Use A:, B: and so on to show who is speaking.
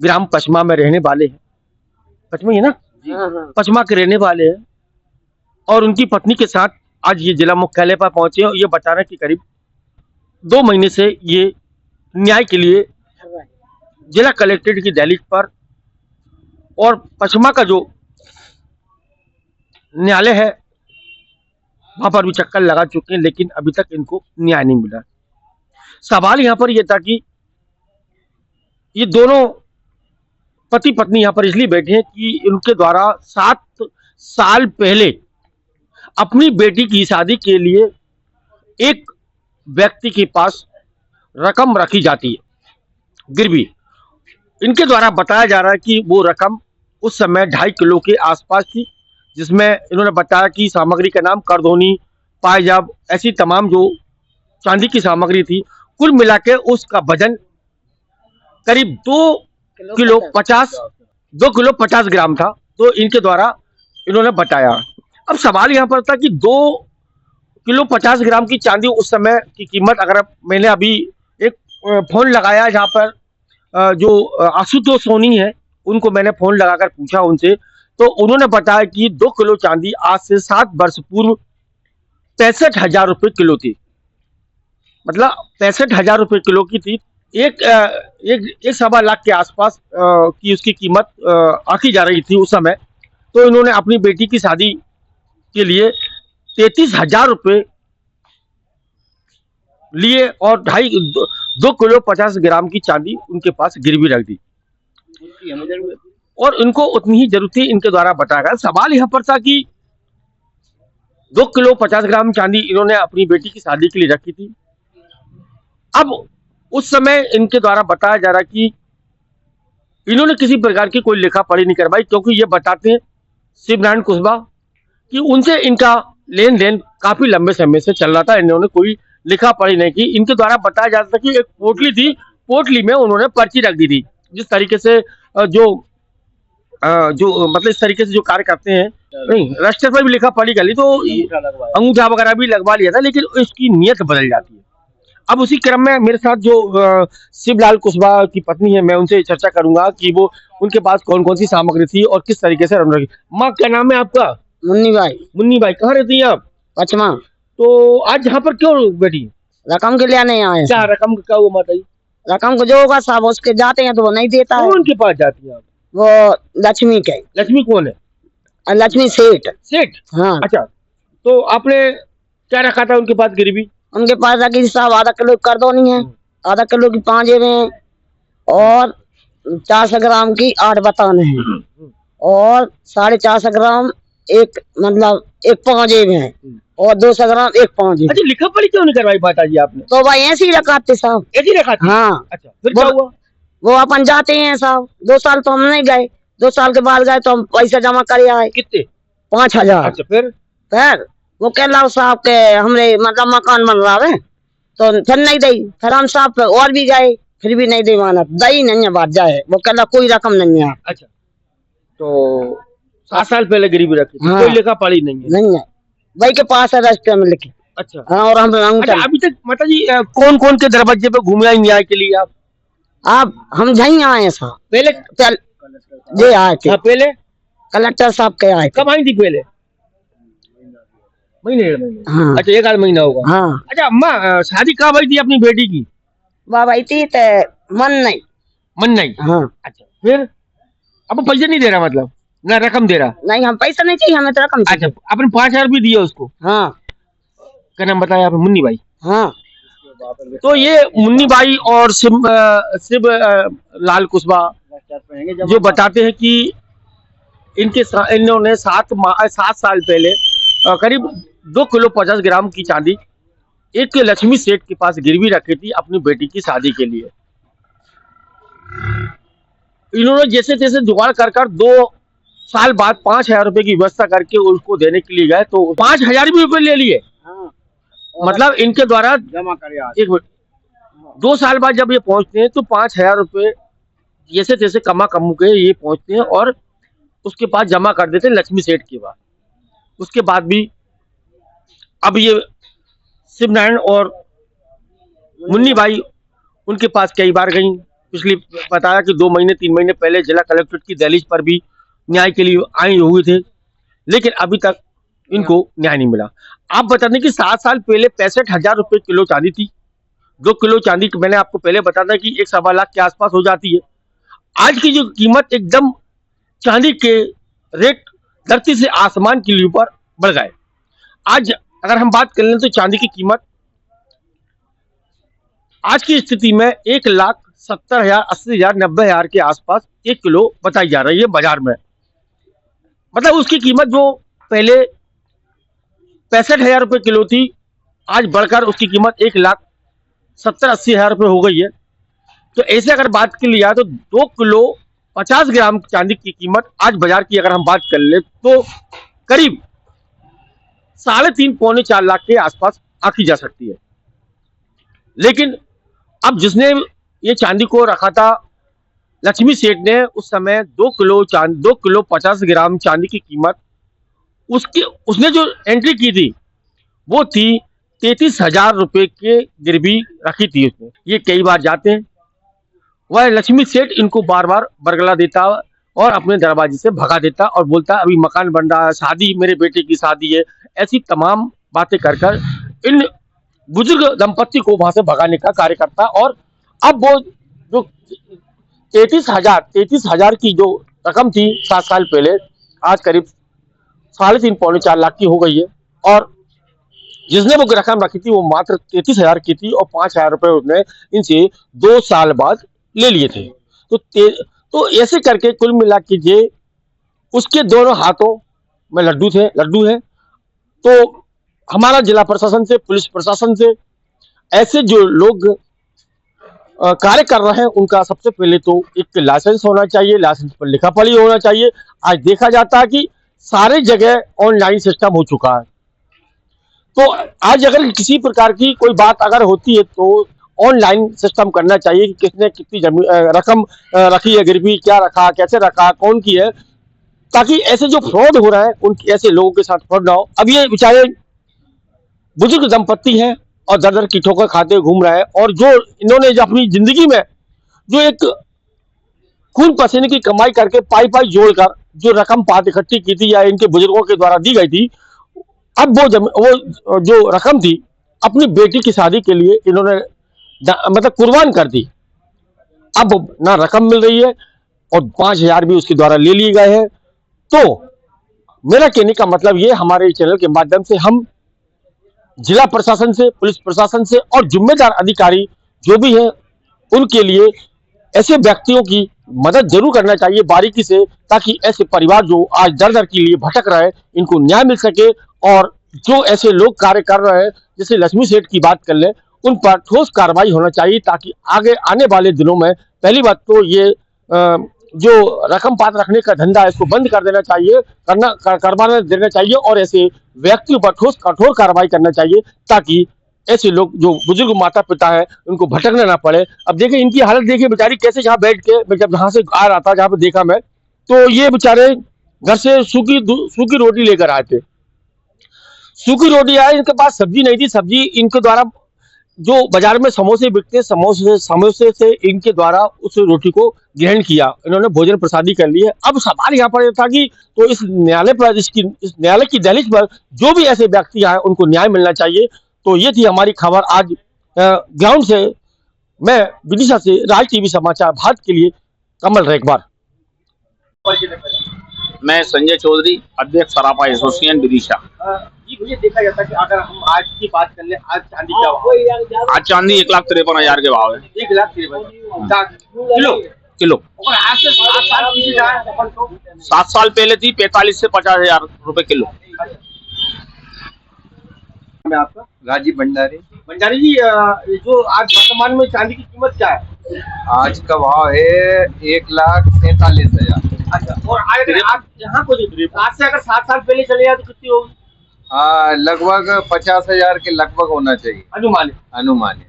A: ग्राम पचमा में रहने वाले हैं। पचमा ही है ना? पचमा के रहने वाले हैं और उनकी पत्नी के साथ आज ये जिला मुख्यालय पर पहुंचे और ये बता रहे हैं कि करीब 2 महीने से ये न्याय के लिए जिला कलेक्ट्रेट की दहलीज पर और पचमा का जो न्यायालय है वहां पर भी चक्कर लगा चुके हैं, लेकिन अभी तक इनको न्याय नहीं मिला। सवाल यहाँ पर यह था कि ये दोनों पति पत्नी यहाँ पर इसलिए बैठे हैं कि उनके द्वारा 7 साल पहले अपनी बेटी की शादी के लिए एक व्यक्ति के पास रकम रखी जाती है गिरवी। इनके द्वारा बताया जा रहा है कि वो रकम उस समय 2.5 किलो के आसपास थी, जिसमें इन्होंने बताया कि सामग्री का नाम करधोनी, पायजाब, ऐसी तमाम जो चांदी की सामग्री थी, कुल मिला के उसका वजन करीब 2 किलो 50 ग्राम था। तो इनके द्वारा इन्होंने बताया। अब सवाल यहाँ पर था कि 2 किलो 50 ग्राम की चांदी उस समय की कीमत, अगर मैंने अभी एक फोन लगाया जहाँ पर जो आशुतोष सोनी है उनको मैंने फोन लगाकर पूछा उनसे, तो उन्होंने बताया कि 2 किलो चांदी आज से 7 वर्ष पूर्व 65,000 रुपये किलो थी। मतलब 65,000 रुपये किलो की थी। एक 1.25 लाख के आसपास की उसकी कीमत आंकी जा रही थी उस समय। तो इन्होंने अपनी बेटी की शादी के लिए 33,000 रुपये लिए और 2 किलो 50 ग्राम की चांदी उनके पास गिरवी रख दी और उनको उतनी ही जरूरत थी, इनके द्वारा बताया गया। सवाल यहाँ पर था कि 2 किलो 50 ग्राम चांदी इन्होंने अपनी बेटी की शादी के लिए रखी थी। अब उस समय इनके द्वारा बताया जा रहा कि इन्होंने किसी प्रकार की कोई लिखा पढ़ी नहीं करवाई, क्योंकि ये बताते हैं शिवनारायण कुशवाहा कि उनसे इनका लेन देन काफी लंबे समय से चल रहा था, इन्होंने कोई लिखा पढ़ी नहीं की। इनके द्वारा बताया जा रहा था कि एक पोटली थी, पोटली में उन्होंने पर्ची रख दी थी। जिस तरीके से जो मतलब इस तरीके से जो कार्य करते हैं, नहीं रजिस्टर पर भी लिखा पढ़ी कर ली तो अंगूठा वगैरह भी लगवा लिया था, लेकिन उसकी नीयत बदल जाती है। अब उसी क्रम में मेरे साथ जो शिवलाल कुशवाहा की पत्नी है, मैं उनसे चर्चा करूंगा कि वो उनके पास कौन कौन सी सामग्री थी और किस तरीके से रखी। माँ, क्या नाम है आपका?
B: मुन्नी भाई।
A: मुन्नी भाई, कहाँ रहती हैं आप?
B: पचमा।
A: तो आज यहाँ पर क्यों बैठी?
B: रकम के लिए नहीं आए।
A: क्या रकम का क्या हुआ माता जी?
B: रकम को जो होगा साहब उसके जाते हैं तो वो नहीं देता है।
A: उनके पास जाती है?
B: वो लक्ष्मी के।
A: लक्ष्मी कौन है?
B: लक्ष्मी सेठ।
A: सेठ?
B: हाँ।
A: अच्छा, तो आपने क्या रखा था उनके पास गिरवी?
B: उनके पास रखी साहब आधा किलो करधोनी है, आधा किलो की पांजे में और 400 ग्राम की 8 बताने हैं और 450 ग्राम एक मतलब एक पांजे में है और 200 ग्राम एक पांजे।
A: अच्छा, लिखा पढ़ी क्यों नहीं करवाई माता जी आपने?
B: तो भाई ऐसे ही रखाते साहब।
A: ऐसे ही रखा था?
B: हाँ।
A: अच्छा, फिर क्या हुआ?
B: वो अपन जाते हैं साहब, 2 साल तो हम नहीं गए, 2 साल के बाद गए तो हम पैसा जमा कर आए।
A: कितने?
B: 5,000।
A: अच्छा, फिर
B: वो कह रहा साहब के हमरे मतलब मकान बन रहा है तो फिर नहीं दी। फिर हम साहब और भी गए, फिर भी नहीं दे माना, दही नहीं है बात जाए। वो कह रहा कोई रकम नहीं है।
A: अच्छा, तो 7 साल पहले गिरवी रखी थी।
B: हाँ।
A: कोई लिखा पढ़ी नहीं है?
B: नहीं है, भाई के पास है रास्ते में लिखी।
A: अच्छा।
B: हाँ, और हम
A: अच्छा, अभी तक माता जी कौन कौन के दरवाजे पे घूमे आई न्याय के लिए आप?
B: हम यहीं आए साहब।
A: पहले
B: ये आए थे।
A: हाँ, पहले
B: कलेक्टर साहब के आए थे।
A: कब आई थी पहले? महीने।
B: हाँ।
A: अच्छा, 1 आध महीना होगा।
B: हाँ।
A: अच्छा अम्मा, शादी कब हुई थी अपनी बेटी की?
B: बाबा थी तो मन नहीं। हाँ।
A: अच्छा, फिर अब पैसे नहीं दे रहा, मतलब ना रकम दे रहा?
B: नहीं, हम पैसा नहीं चाहिए, हमें तो रकम चाहिए।
A: अच्छा, आपने 5,000 भी दिए उसको?
B: हाँ।
A: क्या नाम बताया आपने? मुन्नी बाई।
B: हाँ।
A: तो ये मुन्नी बाई और शिव लाल कुशवाहा जो बताते हैं कि इन्होंने 7 साल पहले करीब 2 किलो 50 ग्राम की चांदी एक लक्ष्मी सेठ के पास गिरवी रखी थी अपनी बेटी की शादी के लिए। इन्होंने जैसे तैसे जुगाड़ कर 2 साल बाद 5,000 रुपए की व्यवस्था करके उसको देने के लिए गए तो 5,000 भी रुपए ले लिए।
B: हाँ।
A: मतलब इनके द्वारा
B: जमा करे।
A: 1 मिनट, 2 साल बाद जब ये पहुंचते हैं तो 5,000 रुपए जैसे तैसे कमा के ये पहुंचते हैं और उसके पास जमा कर देते हैं लक्ष्मी सेठ के पास। उसके बाद भी अब ये शिवनारायण और मुन्नी बाई उनके पास कई बार गई, पिछली बताया कि 2 महीने 3 महीने पहले जिला कलेक्ट्रेट की दहलीज पर भी न्याय के लिए आए हुए थे, लेकिन अभी तक इनको न्याय नहीं मिला। आप बता दें कि 7 साल पहले 65,000 रुपए किलो चांदी थी। 2 किलो चांदी मैंने आपको पहले बताया था कि 1 सवा लाख के आसपास हो जाती है। आज की जो कीमत एकदम चांदी के रेट धरती से आसमान के लिए ऊपर बढ़ गए। आज अगर हम बात कर लें तो चांदी की कीमत आज की स्थिति में 1,70,000, 80,000, 90,000 के आसपास 1 किलो बताई जा रही है बाजार में। मतलब उसकी कीमत जो पहले 65,000 रुपए किलो थी, आज बढ़कर उसकी कीमत 1,70,000-80,000 रुपए हो गई है। तो ऐसे अगर बात की लिया तो 2 किलो 50 ग्राम चांदी की कीमत आज बाजार की अगर हम बात कर ले तो करीब 3.5 पौने 4 लाख के आसपास आंकी जा सकती है। लेकिन अब जिसने ये चांदी को रखा था लक्ष्मी सेठ ने, उस समय 2 किलो 50 ग्राम चांदी की कीमत उसने जो एंट्री की थी वो थी 33,000 रुपए के गिरवी रखी थी उसने। ये कई बार जाते हैं, वह लक्ष्मी सेठ इनको बार बार बरगला देता और अपने दरवाजे से भगा देता और बोलता अभी मकान बन रहा है, शादी मेरे बेटे की शादी है, ऐसी तमाम बातें कर इन बुजुर्ग दंपत्ति को वहां से भगाने का कार्य करता। और अब वो जो 33,000 की जो रकम थी 7 साल पहले, आज करीब 3.5 पौने 4 लाख की हो गई है। और जिसने वो रकम रखी थी वो मात्र 33,000 की थी और 5,000 रुपए उसने इनसे 2 साल बाद ले लिए थे। तो ऐसे करके कुल मिला के ये उसके दोनों हाथों में लड्डू है। तो हमारा जिला प्रशासन से, पुलिस प्रशासन से ऐसे जो लोग कार्य कर रहे हैं उनका सबसे पहले तो एक लाइसेंस होना चाहिए, लाइसेंस पर लिखा पढ़ी होना चाहिए। आज देखा जाता है कि सारे जगह ऑनलाइन सिस्टम हो चुका है। तो आज अगर किसी प्रकार की कोई बात अगर होती है तो ऑनलाइन सिस्टम करना चाहिए कि किसने कितनी रकम रखी है, गिरवी क्या रखा, कैसे रखा, कौन की है, ताकि ऐसे जो फ्रॉड हो रहा है उनके ऐसे लोगों के साथ फ्रॉड ना हो। अब ये बेचारे बुजुर्ग दंपत्ति हैं और दर दर की ठोकर खाते घूम रहे हैं, और जो इन्होंने जो अपनी जिंदगी में जो एक खून पसीने की कमाई करके पाई जोड़कर जो रकम पात इकट्ठी की थी या इनके बुजुर्गों के द्वारा दी गई थी, अब वो जो रकम थी अपनी बेटी की शादी के लिए इन्होंने मतलब कुर्बान कर दी। अब ना रकम मिल रही है और 5,000 भी उसके द्वारा ले लिए गए हैं। तो मेरा कहने का मतलब ये, हमारे चैनल के माध्यम से हम जिला प्रशासन से, पुलिस प्रशासन से और जिम्मेदार अधिकारी जो भी है उनके लिए ऐसे व्यक्तियों की मदद जरूर करना चाहिए बारीकी से, ताकि ऐसे परिवार जो आज दर दर के लिए भटक रहे हैं इनको न्याय मिल सके। और जो ऐसे लोग कार्य कर रहे हैं, जैसे लक्ष्मी सेठ की बात कर ले, उन पर ठोस कार्रवाई होना चाहिए, ताकि आगे आने वाले दिनों में पहली बात तो ये जो रकम पात रखने का धंधा है इसको बंद कर देना चाहिए, करवाना देना चाहिए, और ऐसे व्यक्तियों पर ठोस कठोर कार्रवाई करना चाहिए, ताकि ऐसे लोग जो बुजुर्ग माता पिता है उनको भटकना ना पड़े। अब देखिए इनकी हालत देखिए बेचारी कैसे, जहाँ बैठ के मैं जब जहां से आ रहा था, जहां पे देखा मैं, तो ये बेचारे घर से सूखी रोटी लेकर आए थे। सूखी रोटी आए, इनके पास सब्जी नहीं थी। सब्जी इनके द्वारा जो बाजार में समोसे बिकते, समोसे से इनके द्वारा उस रोटी को ग्रहण किया, इन्होंने भोजन प्रसादी कर ली है। अब सवाल यहाँ पर था कि तो इस न्यायालय पर, इस न्यायालय की दहलीज पर जो भी ऐसे व्यक्ति आए उनको न्याय मिलना चाहिए। तो ये थी हमारी खबर आज ग्राउंड से। मैं विदिशा से राज टीवी समाचार भारत के लिए कमल रेखबार।
C: मैं संजय चौधरी, अध्यक्ष सराफा एसोसिएशन विदिशा।
A: जी भैया, देखा जाता है कि अगर हम आज की बात कर ले, आज चांदी क्या भाव?
C: आज चांदी 1,53,000 के भाव है।
A: 1,53,000
C: किलो।
A: और आज से 7 साल पीछे जाए अपन तो
C: 7 साल पहले थी 45 से 50,000 रुपए किलो।
A: मैं आपका
D: राजीव भंडारी।
A: भंडारी जी, जो आज वर्तमान में चांदी की कीमत क्या है?
D: आज का भाव है 1,47,000।
A: अच्छा, और आज यहाँ को आज से अगर 7 साल पहले चले जाए तो कितनी होगी?
D: लगभग 50,000 के लगभग होना चाहिए,
A: अनुमान
D: अनुमान है।